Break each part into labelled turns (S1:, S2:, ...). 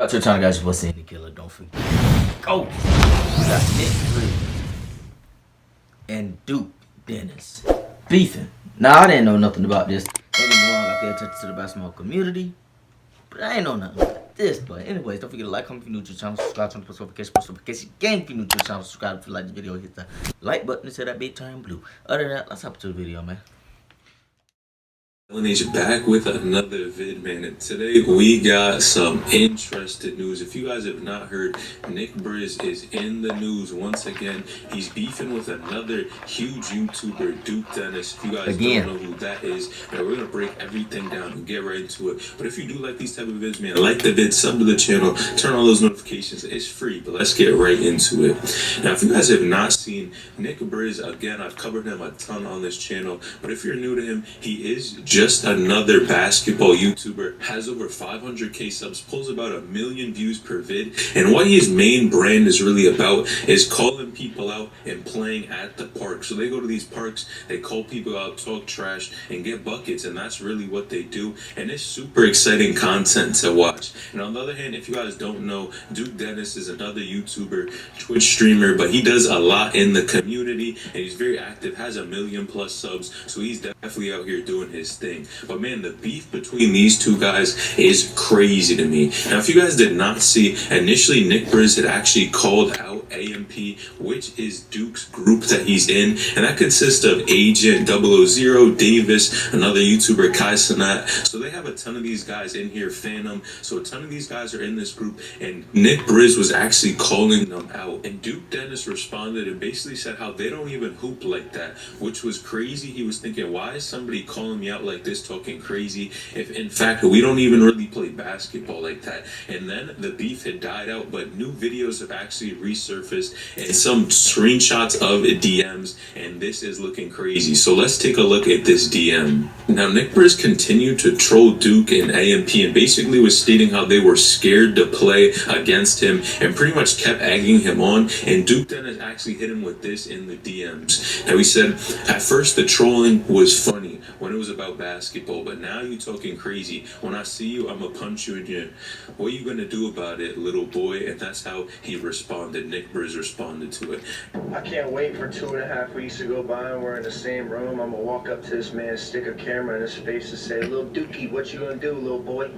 S1: Out to the channel, guys. What's in the killer? Don't forget. Go. We got Nick Briz and Duke Dennis beefing. Now I didn't know nothing about this. Don't get me wrong, I pay attention to the basketball community, but I ain't know nothing about this. But anyways, don't forget to like, comment if you're new to the channel, subscribe, turn on the post notification gang if you're new to the channel, subscribe if you like the video, hit the like button and that big turn blue. Other than that, let's hop to the video, man.
S2: Nation back with another vid, man, and today we got some interesting news. If you guys have not heard, Nick Briz is in the news once again. He's beefing with another huge YouTuber, Duke Dennis. If you guys don't know who that is, now we're gonna break everything down and get right into it. But if you do like these type of vids, man, like the vid, sub to the channel, turn on those notifications. It's free, but let's get right into it. Now, if you guys have not seen Nick Briz, again, I've covered him a ton on this channel, but if you're new to him, he is just another basketball YouTuber, has over 500k subs, pulls about 1 million views per vid, and what his main brand is really about is calling people out and playing at the park. So they go to these parks, they call people out, talk trash, and get buckets, and that's really what they do, and it's super exciting content to watch. And on the other hand, if you guys don't know, Duke Dennis is another YouTuber, Twitch streamer, but he does a lot in the community, and he's very active, has 1 million plus subs, so he's definitely out here doing his thing. But man, the beef between these two guys is crazy to me. Now, if you guys did not see, initially Nick Briz had actually called out AMP, which is Duke's group that he's in, and that consists of Agent 000, Davis, another YouTuber, Kai Sanat. So they have a ton of these guys in here, Phantom. So a ton of these guys are in this group, and Nick Briz was actually calling them out. And Duke Dennis responded and basically said how they don't even hoop like that, which was crazy. He was thinking, why is somebody calling me out like this, talking crazy, if in fact we don't even really play basketball like that? And then the beef had died out, but new videos have actually resurfaced and some screenshots of DMs, and this is looking crazy. So let's take a look at this DM. Now, Nick Briz continued to troll Duke and AMP and basically was stating how they were scared to play against him and pretty much kept egging him on, and Duke Dennis actually hit him with this in the DMs. Now, he said, at first the trolling was funny when it was about basketball, but now you talking crazy. When I see you, I'ma punch you in your... What are you gonna do about it, little boy? And that's how he responded. Nick Briz responded to it.
S3: I can't wait for 2.5 weeks to go by and we're in the same room. I'm gonna walk up to this man, stick a camera in his face and say, "Little Dookie, what you gonna do, little boy?"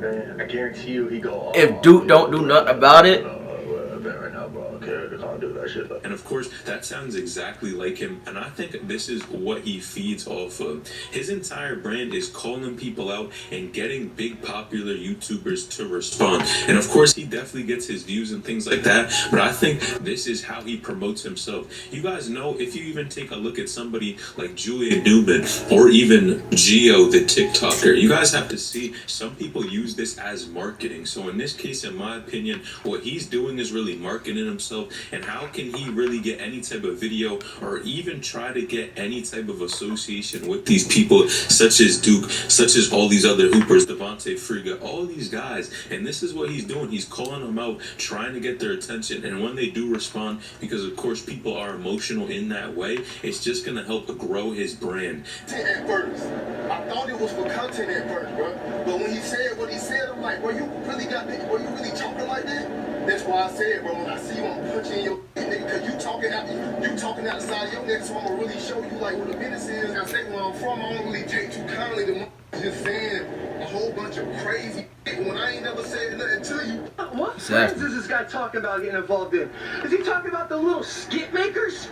S3: And I guarantee you he go, "Oh,
S1: if Duke don't do nothing about it,
S3: right now, bro. I can't do that shit."
S2: And of course, that sounds exactly like him, and I think this is what he feeds off of. His entire brand is calling people out and getting big popular YouTubers to respond. And of course, he definitely gets his views and things like that, but I think this is how he promotes himself. You guys know, if you even take a look at somebody like Julian Newman or even Geo, the TikToker, you guys have to see some people use this as marketing. So in this case, in my opinion, what he's doing is really marketing himself. And how can he really get any type of video or even try to get any type of association with these people such as Duke, such as all these other hoopers, Devontae Friga, all these guys? And this is what he's doing. He's calling them out, trying to get their attention. And when they do respond, because of course people are emotional in that way, it's just going to help grow his brand.
S4: At first, I thought it was for content at first, bro. But when he said what he said, I'm like, bro, you really got that? Bro, you really talking like that? That's why I said, bro, when I see you, I'm punching your nigga, because you talking out the side of your neck, so I'm going to really show you, like, what the business is. I say where I'm from, I don't really take too kindly to just saying a whole bunch of crazy shit when I ain't never said nothing to you.
S3: What friends is this guy talking about getting involved in? Is he talking about the little skit makers?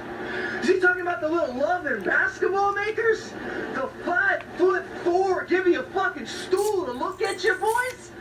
S3: Is he talking about the little love and basketball makers? The 5'4" give you a fucking stool to look at your boys?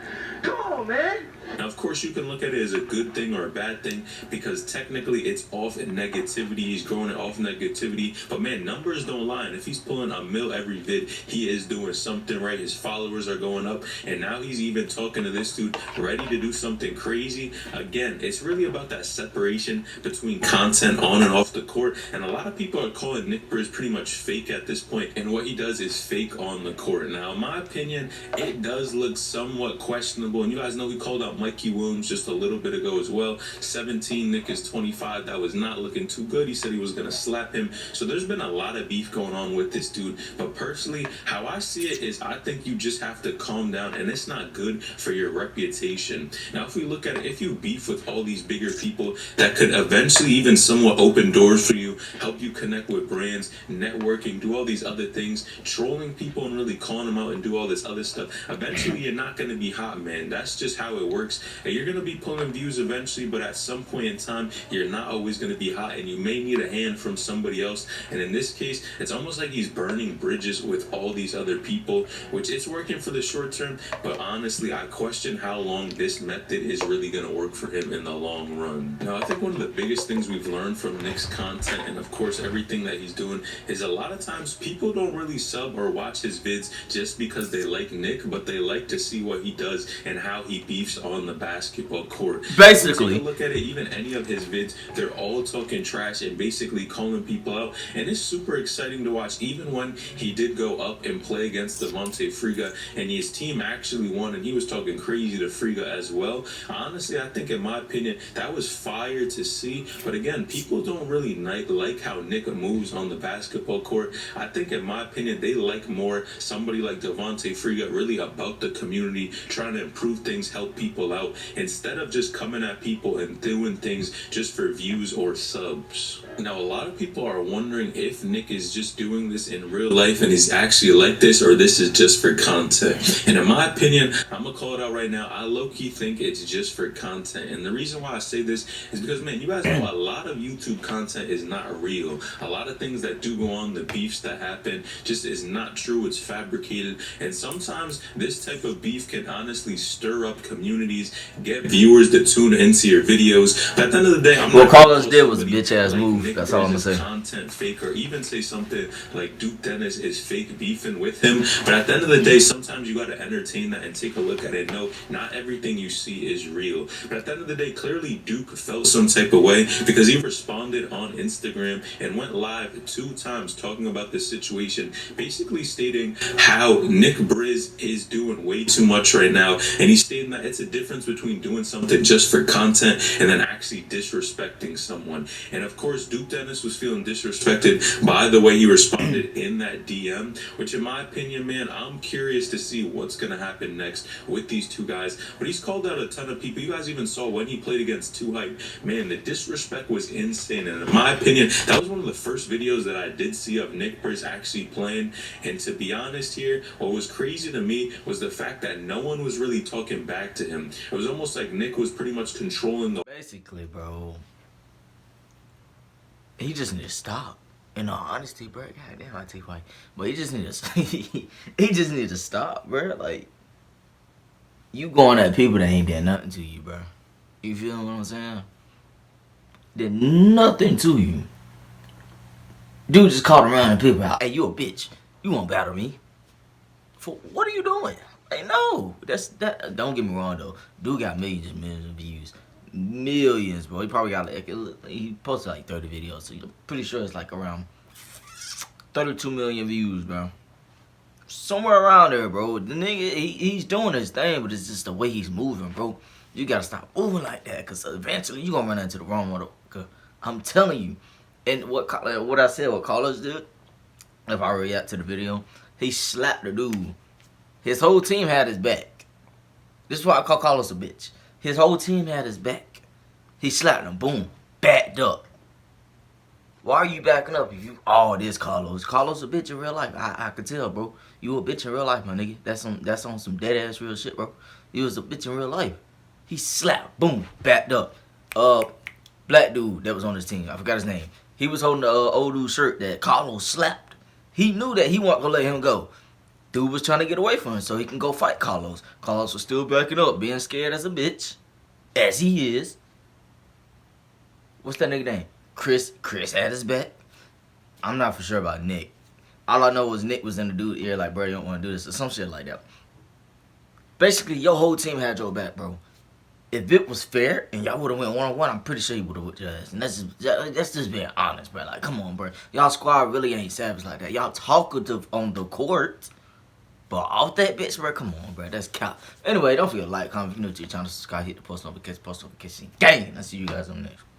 S3: Come on, man.
S2: Now, of course, you can look at it as a good thing or a bad thing, because technically it's off in negativity. He's growing it off negativity. But man, numbers don't lie. And if he's pulling 1 mil every vid, he is doing something right. His followers are going up. And now he's even talking to this dude, ready to do something crazy. Again, it's really about that separation between content on and off the court. And a lot of people are calling Nick Briz pretty much fake at this point. And what he does is fake on the court. Now, in my opinion, it does look somewhat questionable. And you guys know we called out Mikey Ricky Williams just a little bit ago as well. 17, Nick is 25. That was not looking too good. He said he was going to slap him. So there's been a lot of beef going on with this dude. But personally, how I see it is I think you just have to calm down, and it's not good for your reputation. Now, if we look at it, if you beef with all these bigger people that could eventually even somewhat open doors for you, help you connect with brands, networking, do all these other things, trolling people and really calling them out and do all this other stuff, eventually you're not going to be hot, man. That's just how it works. And you're going to be pulling views eventually, but at some point in time, you're not always going to be hot, and you may need a hand from somebody else. And in this case, it's almost like he's burning bridges with all these other people, which it's working for the short term, but honestly, I question how long this method is really going to work for him in the long run. Now, I think one of the biggest things we've learned from Nick's content, and of course everything that he's doing, is a lot of times people don't really sub or watch his vids just because they like Nick, but they like to see what he does and how he beefs on the basketball court.
S1: Basically,
S2: take a look at it, even any of his vids, they're all talking trash and basically calling people out, and it's super exciting to watch. Even when he did go up and play against Devontae Friga, and his team actually won, and he was talking crazy to Friga as well. Honestly, I think in my opinion, that was fire to see. But again, people don't really like how Nick moves on the basketball court. I think in my opinion, they like more somebody like Devontae Friga, really about the community, trying to improve things, help people out, instead of just coming at people and doing things just for views or subs. Now, a lot of people are wondering if Nick is just doing this in real life and he's actually like this, or this is just for content. And in my opinion, I'm gonna call it out right now, I low-key think it's just for content. And the reason why I say this is because, man, you guys know a lot of YouTube content is not real. A lot of things that do go on, the beefs that happen, just is not true. It's fabricated. And sometimes this type of beef can honestly stir up communities, get viewers to tune into your videos. But at the end of the day, I'm
S1: what
S2: not
S1: Carlos did was a bitch-ass move.
S2: Nick
S1: That's all I'm
S2: Briz
S1: gonna
S2: is
S1: say.
S2: Content fake, or even say something like Duke Dennis is fake beefing with him. But at the end of the day, sometimes you gotta entertain that and take a look at it. No, not everything you see is real. But at the end of the day, clearly Duke felt some type of way because he responded on Instagram and went live 2 times talking about this situation, basically stating how Nick Briz is doing way too much right now, and he's stating that it's a difference between doing something just for content and then actually disrespecting someone. And of course, Duke Dennis was feeling disrespected by the way he responded in that DM, which in my opinion, man, I'm curious to see what's going to happen next with these two guys. But he's called out a ton of people. You guys even saw when he played against 2 Hype. Man, the disrespect was insane. And in my opinion, that was one of the first videos that I did see of Nick Briz actually playing. And to be honest here, what was crazy to me was the fact that no one was really talking back to him. It was almost like Nick was pretty much controlling the...
S1: Basically, bro, he just need to stop. In all honesty, bro, goddamn, I take why, but he just need to, he just need to stop, bro. Like, you going at people that ain't done nothing to you, bro. You feel what I'm saying? Did nothing to you. Dude just called around and people out. Hey, you a bitch. You won't battle me. For what are you doing? Like, no, that. Don't get me wrong though. Dude got millions and millions of views. Millions, bro. He probably got like, he posted like 30 videos, so I'm pretty sure it's like around 32 million views, bro. Somewhere around there, bro. The nigga, he's doing his thing, but it's just the way he's moving, bro. You gotta stop moving like that, cause eventually you gonna run into the wrong one. Cause I'm telling you. And what I said, what Carlos did, if I react to the video, he slapped the dude. His whole team had his back. This is why I call Carlos a bitch. His whole team had his back. He slapped him. Boom. Backed up. Why are you backing up if you... Oh, this Carlos. Carlos a bitch in real life. I could tell, bro. You a bitch in real life, my nigga. That's on some dead-ass real shit, bro. You was a bitch in real life. He slapped. Boom. Backed up. Black dude that was on his team. I forgot his name. He was holding the old dude's shirt that Carlos slapped. He knew that he wasn't going to let him go. Dude was trying to get away from him so he can go fight Carlos. Carlos was still backing up, being scared as a bitch. As he is. What's that nigga name? Chris had his back. I'm not for sure about Nick. All I know was Nick was in the dude's ear like, bro, you don't want to do this, or some shit like that. Basically, your whole team had your back, bro. If it was fair and y'all would have went one-on-one, I'm pretty sure you would have whipped your ass. And that's just being honest, bro. Like, come on, bro. Y'all squad really ain't savage like that. Y'all talkative on the court. But off that bitch, bro, come on, bro, that's cap. Anyway, don't forget to like, comment, if you're new to your channel, subscribe, hit the post notification, gang. I'll see you guys on the next one.